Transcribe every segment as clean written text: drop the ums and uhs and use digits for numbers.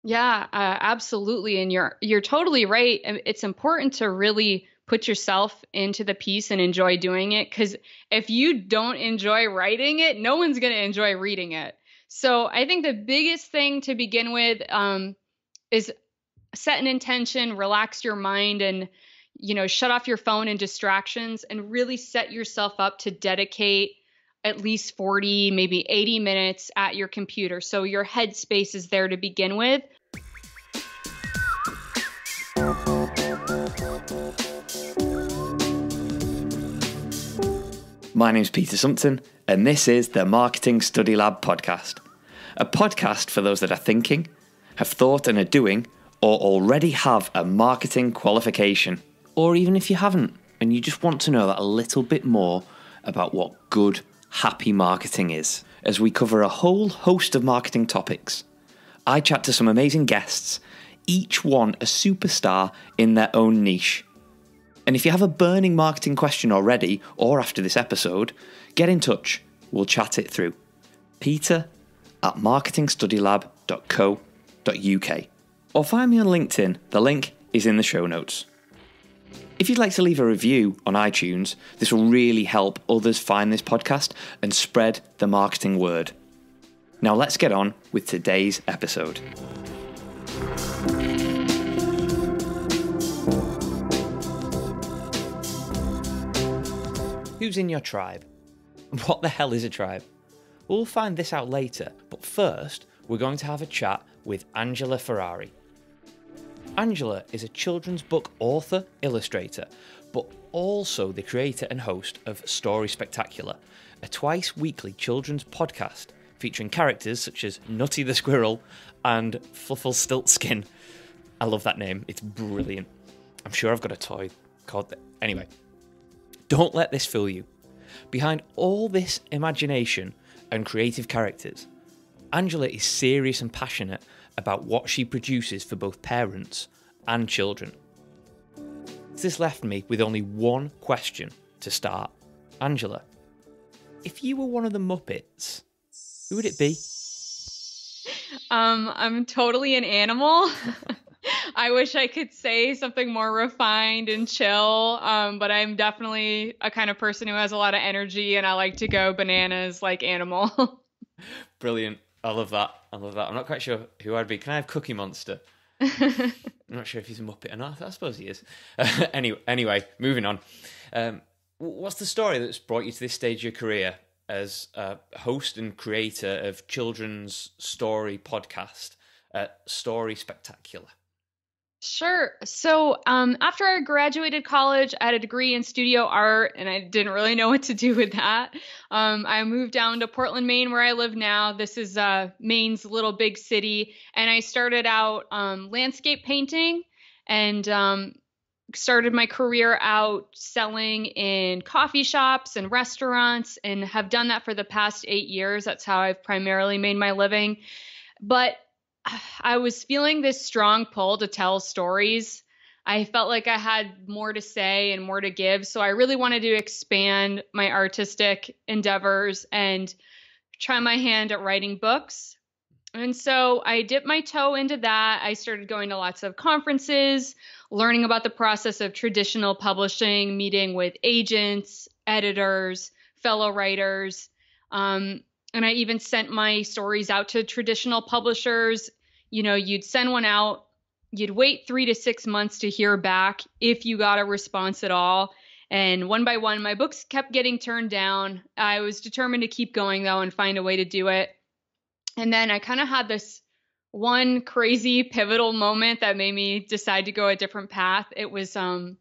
Yeah, absolutely. And you're totally right. It's important to really put yourself into the piece and enjoy doing it, because if you don't enjoy writing it, no one's going to enjoy reading it. So I think the biggest thing to begin with is set an intention, relax your mind, and shut off your phone and distractions, and really set yourself up to dedicate at least 40, maybe 80 minutes at your computer. So your headspace is there to begin with. My name's Peter Sumpton, and this is the Marketing Study Lab podcast. A podcast for those that are thinking, have thought and are doing, or already have a marketing qualification. Or even if you haven't, and you just want to know that a little bit more about what good, happy marketing is. As we cover a whole host of marketing topics, I chat to some amazing guests, each one a superstar in their own niche. And if you have a burning marketing question already, or after this episode, get in touch. We'll chat it through. peter@marketingstudylab.co.uk. Or find me on LinkedIn. The link is in the show notes. If you'd like to leave a review on iTunes, this will really help others find this podcast and spread the marketing word. Now let's get on with today's episode. Who's in your tribe? What the hell is a tribe? We'll find this out later, but first we're going to have a chat with Angela Ferrari. Angela is a children's book author, illustrator, but also the creator and host of Story Spectacular, a twice-weekly children's podcast featuring characters such as Nutty the Squirrel and FluffleStiltskin. I love that name, it's brilliant. I'm sure I've got a toy called that. Anyway, don't let this fool you. Behind all this imagination and creative characters, Angela is serious and passionate about what she produces for both parents and children. This left me with only one question to start. Angela, if you were one of the Muppets, who would it be? I'm totally an animal. I wish I could say something more refined and chill, but I'm definitely a kind of person who has a lot of energy, and I like to go bananas like animal. Brilliant. I love that. I'm not quite sure who I'd be. Can I have Cookie Monster? I'm not sure if he's a Muppet or not. I suppose he is. Anyway, moving on. What's the story that's brought you to this stage of your career as a host and creator of children's story podcast, Story Spectacular? Sure. So after I graduated college, I had a degree in studio art, and I didn't really know what to do with that. I moved down to Portland, Maine, where I live now. This is Maine's little big city. And I started out landscape painting and started my career out selling in coffee shops and restaurants, and have done that for the past 8 years. That's how I've primarily made my living. But I was feeling this strong pull to tell stories. I felt like I had more to say and more to give. So I really wanted to expand my artistic endeavors and try my hand at writing books. And so I dipped my toe into that. I started going to lots of conferences, learning about the process of traditional publishing, meeting with agents, editors, fellow writers. And I even sent my stories out to traditional publishers. You'd send one out, you'd wait 3 to 6 months to hear back if you got a response at all. And one by one, my books kept getting turned down. I was determined to keep going, though, and find a way to do it. And then I kind of had this one crazy pivotal moment that made me decide to go a different path. It was one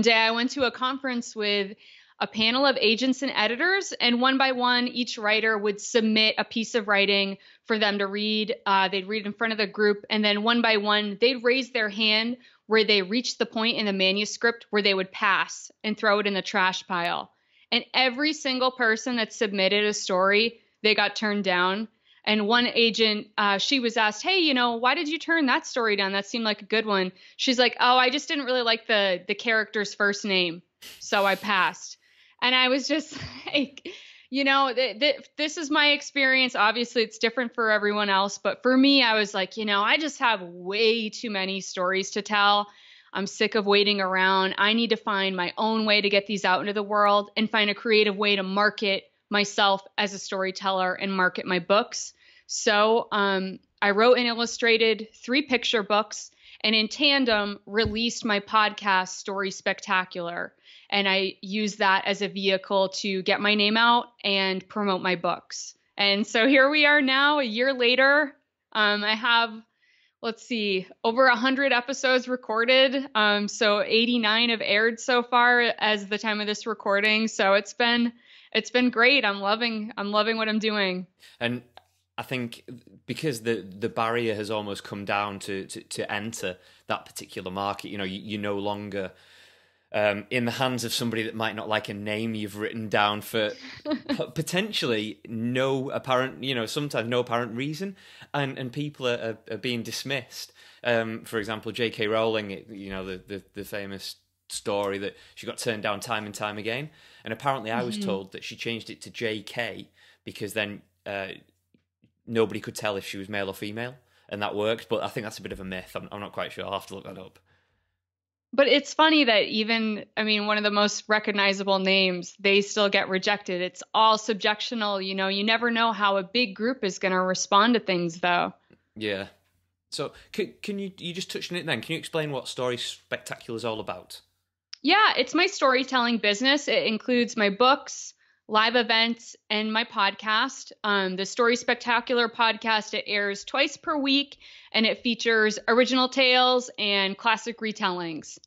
day I went to a conference with a panel of agents and editors, and one by one, each writer would submit a piece of writing for them to read. They'd read in front of the group, and then one by one, they'd raise their hand where they reached the point in the manuscript where they would pass and throw it in the trash pile. And every single person that submitted a story, they got turned down. And one agent, she was asked, hey, why did you turn that story down? That seemed like a good one. She's like, oh, I just didn't really like the character's first name, so I passed. And I was just like, This is my experience. Obviously, it's different for everyone else, but for me, I was like, I just have way too many stories to tell. I'm sick of waiting around. I need to find my own way to get these out into the world and find a creative way to market myself as a storyteller and market my books. So I wrote and illustrated 3 picture books, and in tandem released my podcast, Story Spectacular. And I use that as a vehicle to get my name out and promote my books. And so here we are now, a year later. I have, let's see, over 100 episodes recorded. So 89 have aired so far as the time of this recording. So it's been great. I'm loving what I'm doing. And I think because the barrier has almost come down to enter that particular market, you're no longer in the hands of somebody that might not like a name you've written down for potentially no apparent, sometimes no apparent reason, and people are being dismissed. For example, J.K. Rowling, the famous story that she got turned down time and time again, and apparently I was told that she changed it to J.K. because then nobody could tell if she was male or female, and that worked. But I think that's a bit of a myth. I'm not quite sure. I'll have to look that up. But it's funny that even, one of the most recognizable names, they still get rejected. It's all subjectional. You never know how a big group is going to respond to things, though. Yeah. So can you just touched on it then? Can you explain what Story Spectacular is all about? Yeah, it's my storytelling business. It includes my books, live events, and my podcast. The Story Spectacular podcast, it airs twice per week, and it features original tales and classic retellings.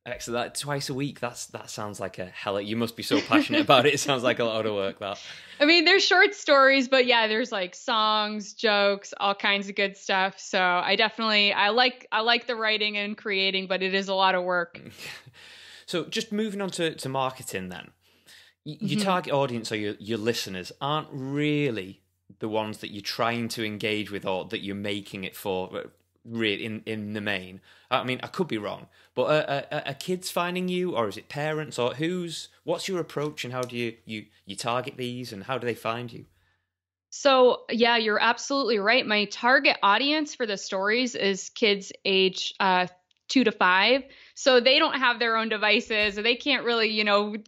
Excellent. That twice a week, that sounds like a hell. You must be so passionate about it. It sounds like a lot of work, that. They're short stories, but yeah, there's like songs, jokes, all kinds of good stuff. So I like the writing and creating, but it is a lot of work. So just moving on to marketing then. Your target audience or your listeners aren't really the ones that you're trying to engage with or that you're making it for, really, in the main. I could be wrong, but are kids finding you, or is it parents, or what's your approach, and how do you target these, and how do they find you? So yeah, you're absolutely right. My target audience for the stories is kids age 2 to 5. So they don't have their own devices, or they can't really,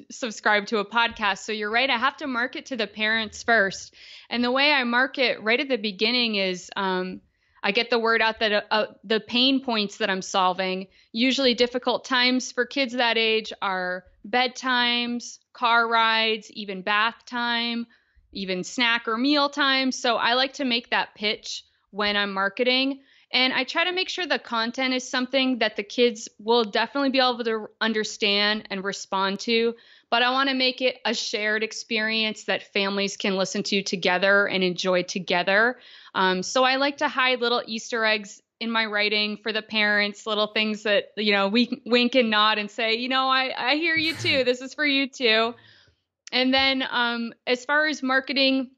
subscribe to a podcast. So you're right. I have to market to the parents first. And the way I market right at the beginning is I get the word out that the pain points that I'm solving, usually difficult times for kids that age, are bedtimes, car rides, even bath time, even snack or meal time. So I like to make that pitch when I'm marketing. And I try to make sure the content is something that the kids will definitely be able to understand and respond to. But I want to make it a shared experience that families can listen to together and enjoy together. So I like to hide little Easter eggs in my writing for the parents, little things that, we wink and nod and say, I hear you too. This is for you too. And then as far as marketing,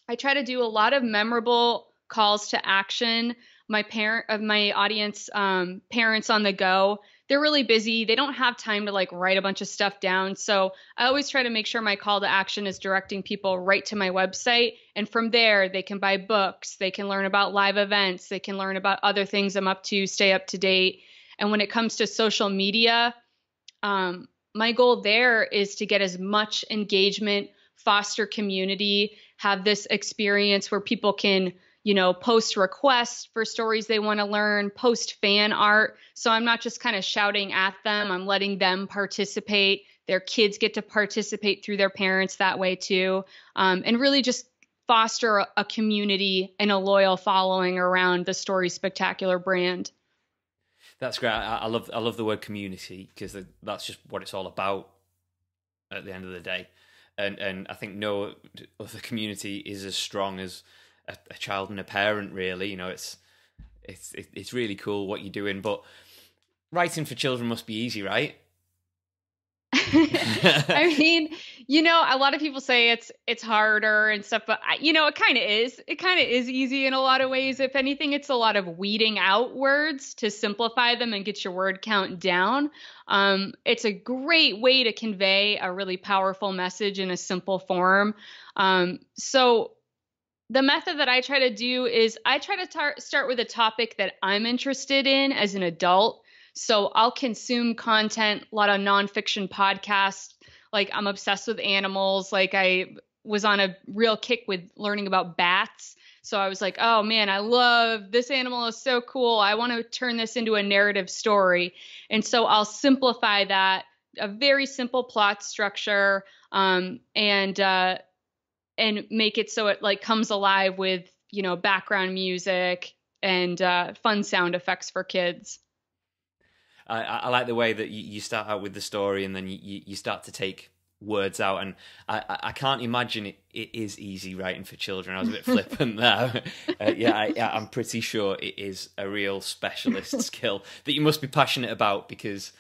I try to do a lot of memorable calls to action. My audience, parents on the go, they're really busy. They don't have time to write a bunch of stuff down. So I always try to make sure my call to action is directing people right to my website. And from there, they can buy books. They can learn about live events. They can learn about other things I'm up to, stay up to date. And when it comes to social media, my goal there is to get as much engagement, foster community, have this experience where people can post requests for stories they want to learn, post fan art. So I'm not just kind of shouting at them. I'm letting them participate. Their kids get to participate through their parents that way too. And really just foster a community and a loyal following around the Story Spectacular brand. That's great. I love the word community, because that's just what it's all about at the end of the day. And I think no other community is as strong as a child and a parent, really. It's really cool what you're doing, but writing for children must be easy, right? I mean, a lot of people say it's harder and stuff, but it kind of is. It kind of is easy in a lot of ways. If anything, it's a lot of weeding out words to simplify them and get your word count down. It's a great way to convey a really powerful message in a simple form. So the method that I try to do is I try to start with a topic that I'm interested in as an adult. So I'll consume content, a lot of nonfiction podcasts. Like I'm obsessed with animals. Like I was on a real kick with learning about bats. So I was like, oh man, I love this animal is so cool. I want to turn this into a narrative story. And so I'll simplify that, a very simple plot structure, and make it so it like comes alive with, background music and fun sound effects for kids. I like the way that you start out with the story and then you start to take words out. And I can't imagine it is easy writing for children. I was a bit flippant there. I'm pretty sure it is a real specialist skill that you must be passionate about, because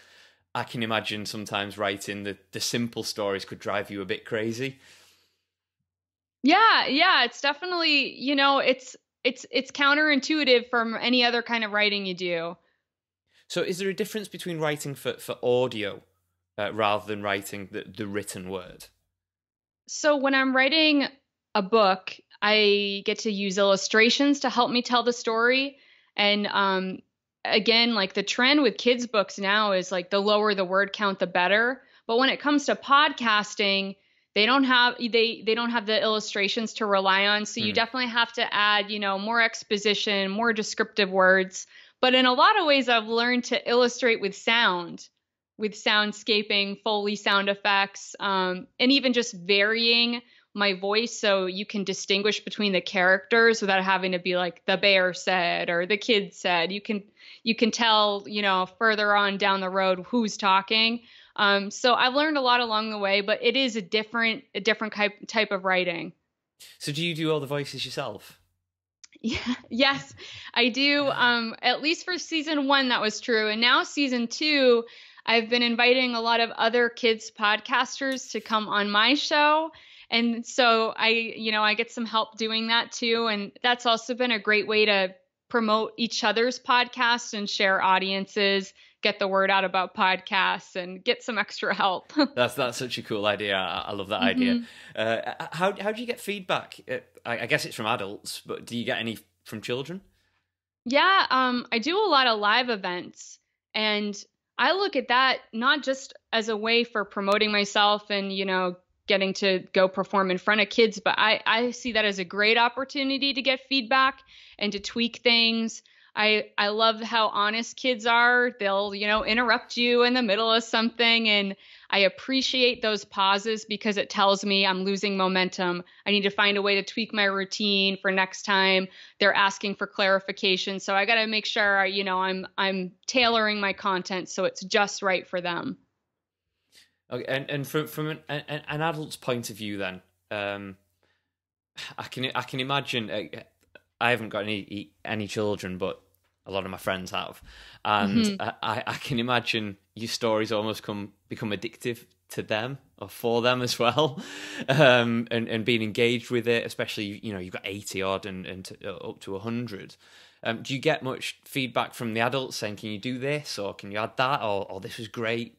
I can imagine sometimes writing the simple stories could drive you a bit crazy. Yeah, it's definitely, it's counterintuitive from any other kind of writing you do. So is there a difference between writing for audio rather than writing the written word? So when I'm writing a book, I get to use illustrations to help me tell the story. And again, like the trend with kids' books now is like the lower the word count, the better. But when it comes to podcasting, they don't have the illustrations to rely on. So you definitely have to add, more exposition, more descriptive words. But in a lot of ways, I've learned to illustrate with sound, with soundscaping, Foley sound effects, and even just varying my voice so you can distinguish between the characters without having to be like the bear said or the kid said. You can tell, further on down the road who's talking. So I've learned a lot along the way, but it is a different type of writing. So do you do all the voices yourself? Yeah, yes, I do. At least for season 1, that was true. And now season 2, I've been inviting a lot of other kids podcasters to come on my show. And so I get some help doing that too. And that's also been a great way to promote each other's podcasts and share audiences, get the word out about podcasts, and get some extra help. That's such a cool idea. I love that idea. How do you get feedback? I guess it's from adults, but do you get any from children? Yeah, I do a lot of live events, and I look at that not just as a way for promoting myself and, getting to go perform in front of kids, but I see that as a great opportunity to get feedback and to tweak things. I love how honest kids are. They'll, interrupt you in the middle of something. And I appreciate those pauses because it tells me I'm losing momentum. I need to find a way to tweak my routine for next time. They're asking for clarification. So I got to make sure, I'm tailoring my content so it's just right for them. Okay, and from an adult's point of view, then, I can imagine. I haven't got any children, but a lot of my friends have, and I can imagine your stories almost become addictive to them or for them as well, and being engaged with it, especially you've got 80 odd and up to 100. Do you get much feedback from the adults saying, "Can you do this?" or "Can you add that?" or "This was great"?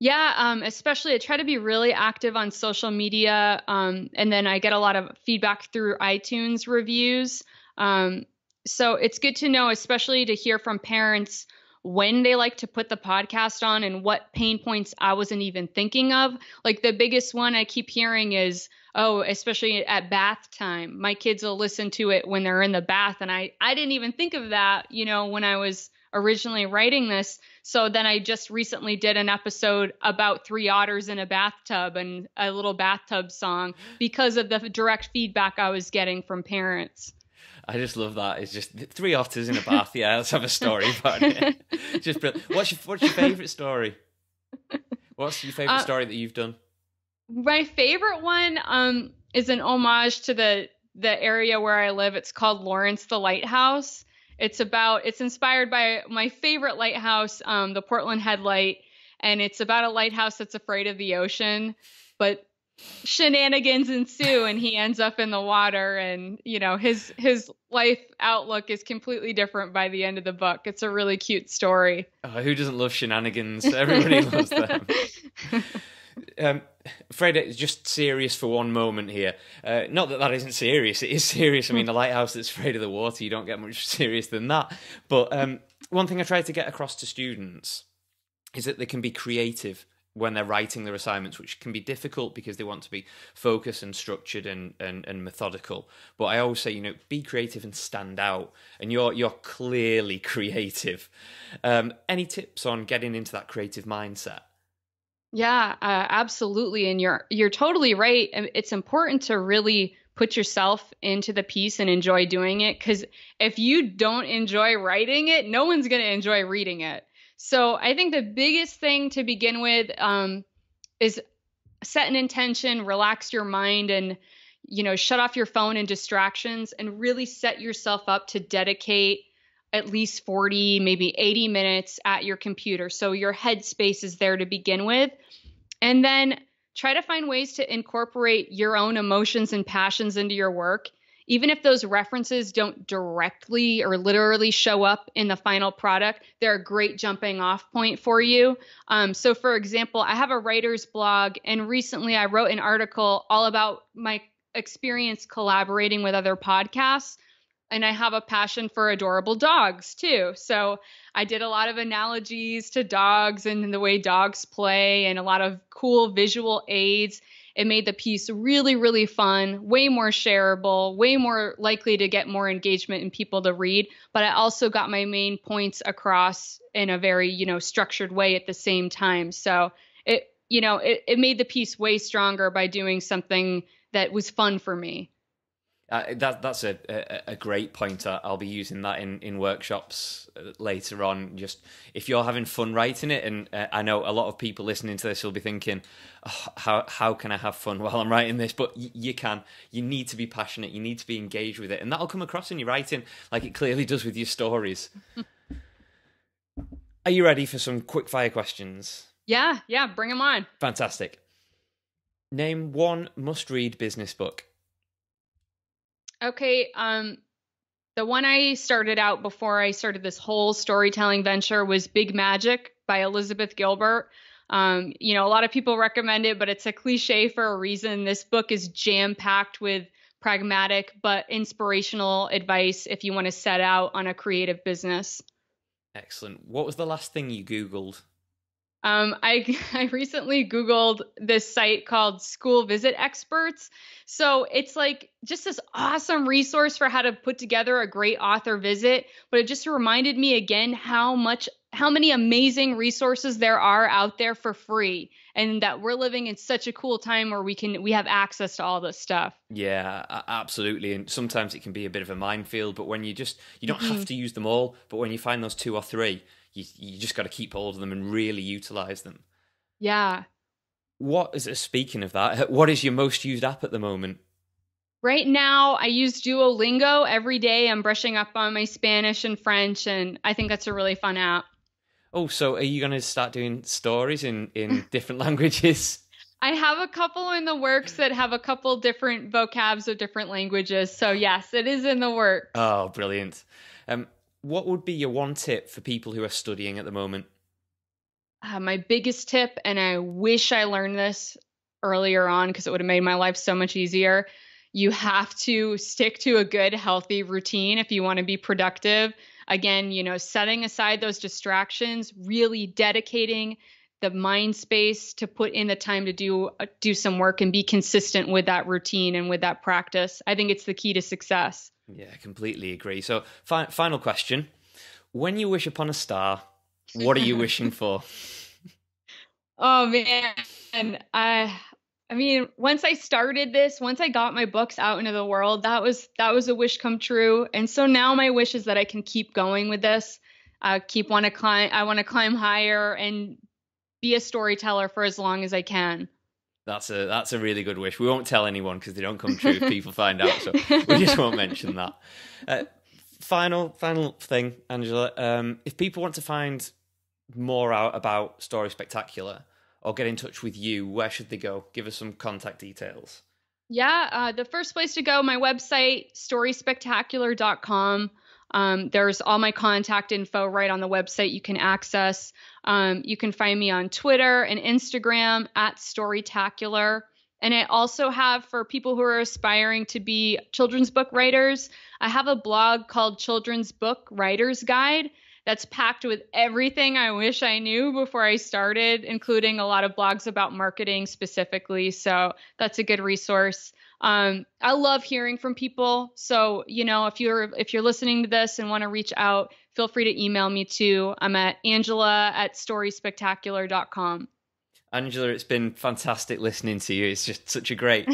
Yeah, especially I try to be really active on social media, and then I get a lot of feedback through iTunes reviews. So it's good to know, especially to hear from parents when they like to put the podcast on and what pain points I wasn't even thinking of. Like the biggest one I keep hearing is, oh, especially at bath time, my kids will listen to it when they're in the bath. And I didn't even think of that, when I was originally writing this. So then I just recently did an episode about 3 otters in a bathtub and a little bathtub song because of the direct feedback I was getting from parents. I just love that. It's just 3 otters in a bath. Yeah, let's have a story about it. Just brilliant. What's your favorite story? What's your favorite story that you've done? My favorite one is an homage to the area where I live. It's called Lawrence the Lighthouse. It's inspired by my favorite lighthouse, the Portland Headlight. and it's about a lighthouse that's afraid of the ocean, but shenanigans ensue and he ends up in the water, and his life outlook is completely different by the end of the book. It's a really cute story. Who doesn't love shenanigans? Everybody loves them. Afraid it's just serious for one moment here. Not that isn't serious. It is serious. I mean, a lighthouse that's afraid of the water, you don't get much serious than that. But one thing I try to get across to students is that they can be creative when they're writing their assignments, which can be difficult because they want to be focused and structured and methodical. But I always say, be creative and stand out. And you're clearly creative. Any tips on getting into that creative mindset? Yeah, absolutely. And you're totally right. It's important to really put yourself into the piece and enjoy doing it, because if you don't enjoy writing it, no one's going to enjoy reading it. So I think the biggest thing to begin with is set an intention, relax your mind, and shut off your phone and distractions, and really set yourself up to dedicate at least 40, maybe 80 minutes at your computer. So your headspace is there to begin with. And then try to find ways to incorporate your own emotions and passions into your work. Even if those references don't directly or literally show up in the final product, they're a great jumping off point for you. So for example, I have a writer's blog, and recently I wrote an article all about my experience collaborating with other podcasts. And I have a passion for adorable dogs too. So I did a lot of analogies to dogs and the way dogs play, and a lot of cool visual aids. It made the piece really, really fun, way more shareable, way more likely to get more engagement and people to read. But I also got my main points across in a very, structured way at the same time. So it made the piece way stronger by doing something that was fun for me. That's a great point. I'll be using that in workshops later on. Just if you're having fun writing it, and I know a lot of people listening to this will be thinking, how can I have fun while I'm writing this? But you can. You need to be passionate. You need to be engaged with it, and that'll come across in your writing, like it clearly does with your stories. Are you ready for some quick fire questions? Yeah, bring them on. Fantastic. Name one must-read business book. Okay, the one I started out before I started this whole storytelling venture was Big Magic by Elizabeth Gilbert. A lot of people recommend it, but it's a cliche for a reason. This book is jam-packed with pragmatic but inspirational advice if you want to set out on a creative business. Excellent. What was the last thing you Googled? I recently Googled this site called School Visit Experts. So it's like just this awesome resource for how to put together a great author visit. But it just reminded me again how many amazing resources there are out there for free, and that we're living in such a cool time where we have access to all this stuff. Yeah, absolutely. And sometimes it can be a bit of a minefield, but when you don't have to use them all, but when you find those 2 or 3, you just got to keep hold of them and really utilize them. Yeah. Speaking of that, what is your most used app at the moment? Right now, I use Duolingo every day. I'm brushing up on my Spanish and French, and I think that's a really fun app. Oh, so are you going to start doing stories in different languages? I have a couple in the works that have a couple different vocabs of different languages. So yes, it is in the works. Oh, brilliant. What would be your one tip for people who are studying at the moment? My biggest tip, and I wish I learned this earlier on because it would have made my life so much easier. You have to stick to a good, healthy routine if you want to be productive. Again, setting aside those distractions, really dedicating the mind space to put in the time to do some work and be consistent with that routine and with that practice. I think it's the key to success. Yeah, I completely agree. So final question. When you wish upon a star, what are you wishing for? Oh, man. I mean, once I got my books out into the world, that was a wish come true. And so now my wish is that I can keep going with this, I want to climb higher and be a storyteller for as long as I can. That's a really good wish. We won't tell anyone because they don't come true if people find out. So we just won't mention that. Final thing, Angela. If people want to find more out about Story Spectacular or get in touch with you, where should they go? Give us some contact details. Yeah, the first place to go, my website, storyspectacular.com. There's all my contact info right on the website you can access. You can find me on Twitter and Instagram at Storytacular. And I also have, for people who are aspiring to be children's book writers, I have a blog called Children's Book Writer's Guide that's packed with everything I wish I knew before I started, including a lot of blogs about marketing specifically. So that's a good resource. I love hearing from people. So, if you're listening to this and want to reach out, feel free to email me too. I'm at angela@storyspectacular.com. Angela, it's been fantastic listening to you. It's just such a great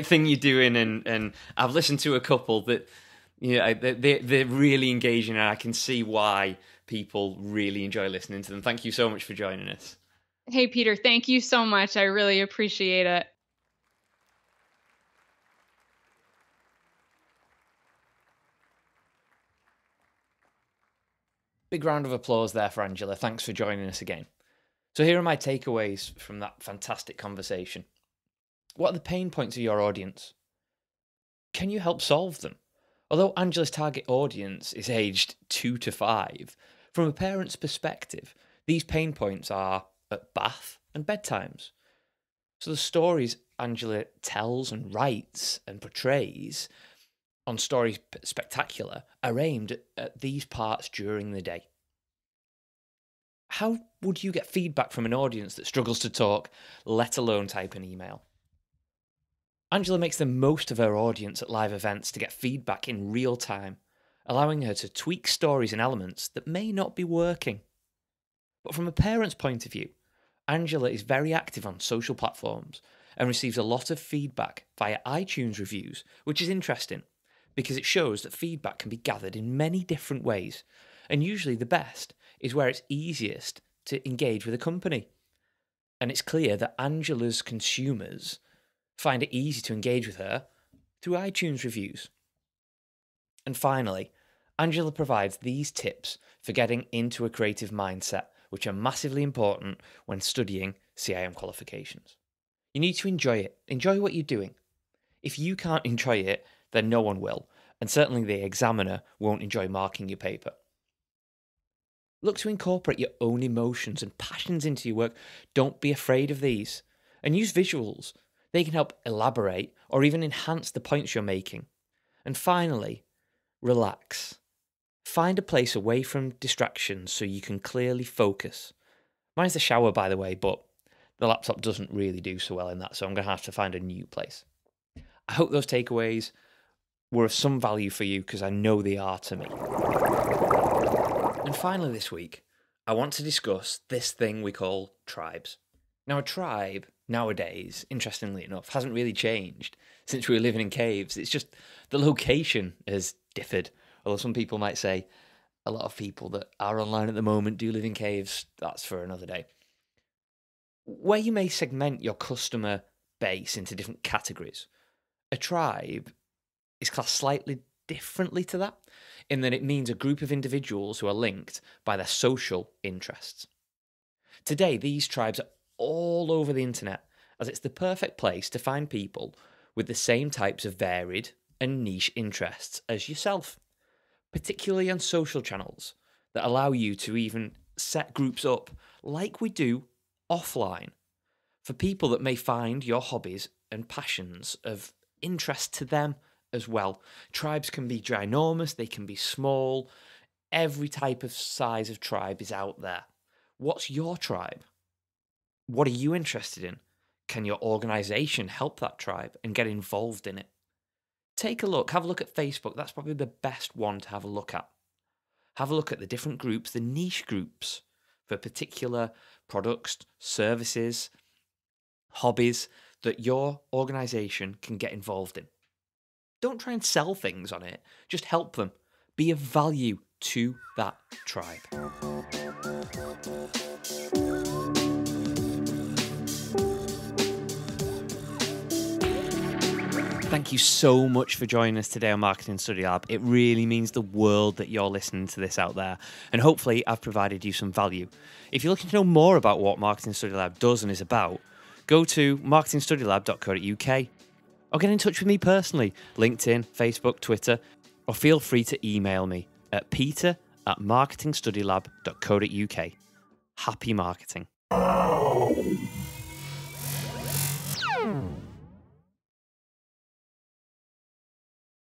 thing you're doing, and I've listened to a couple that they're really engaging, and I can see why people really enjoy listening to them. Thank you so much for joining us. Hey, Peter, thank you so much. I really appreciate it. Big round of applause there for Angela. Thanks for joining us again. So here are my takeaways from that fantastic conversation. What are the pain points of your audience? Can you help solve them? Although Angela's target audience is aged 2 to 5, from a parent's perspective, these pain points are at bath and bedtimes. So the stories Angela tells and writes and portrays on Story Spectacular are aimed at these parts during the day. How would you get feedback from an audience that struggles to talk, let alone type an email? Angela makes the most of her audience at live events to get feedback in real time, allowing her to tweak stories and elements that may not be working. But from a parent's point of view, Angela is very active on social platforms and receives a lot of feedback via iTunes reviews, which is interesting because it shows that feedback can be gathered in many different ways, and usually the best is where it's easiest to engage with a company. And it's clear that Angela's consumers find it easy to engage with her through iTunes reviews. And finally, Angela provides these tips for getting into a creative mindset, which are massively important when studying CIM qualifications. You need to enjoy it. Enjoy what you're doing. If you can't enjoy it, then no one will, and certainly the examiner won't enjoy marking your paper. Look to incorporate your own emotions and passions into your work. Don't be afraid of these. And use visuals. They can help elaborate or even enhance the points you're making. And finally, relax. Find a place away from distractions so you can clearly focus. Mine's the shower, by the way, but the laptop doesn't really do so well in that, so I'm going to have to find a new place. I hope those takeaways were of some value for you, because I know they are to me. And finally this week, I want to discuss this thing we call tribes. Now, a tribe nowadays, interestingly enough, hasn't really changed since we were living in caves. It's just the location has differed. Although some people might say a lot of people that are online at the moment do live in caves. That's for another day. Where you may segment your customer base into different categories, a tribe is classed slightly differently to that, in that it means a group of individuals who are linked by their social interests. Today, these tribes are all over the internet, as it's the perfect place to find people with the same types of varied and niche interests as yourself, particularly on social channels that allow you to even set groups up like we do offline for people that may find your hobbies and passions of interest to them as well. Tribes can be ginormous, they can be small. Every type of size of tribe is out there. What's your tribe? What are you interested in? Can your organization help that tribe and get involved in it? Take a look, have a look at Facebook. That's probably the best one to have a look at. Have a look at the different groups, the niche groups for particular products, services, hobbies that your organization can get involved in. Don't try and sell things on it. Just help them. Be of value to that tribe. Thank you so much for joining us today on Marketing Study Lab. It really means the world that you're listening to this out there. And hopefully I've provided you some value. If you're looking to know more about what Marketing Study Lab does and is about, go to marketingstudylab.co.uk or get in touch with me personally, LinkedIn, Facebook, Twitter, or feel free to email me at peter@marketingstudylab.co.uk. Happy marketing.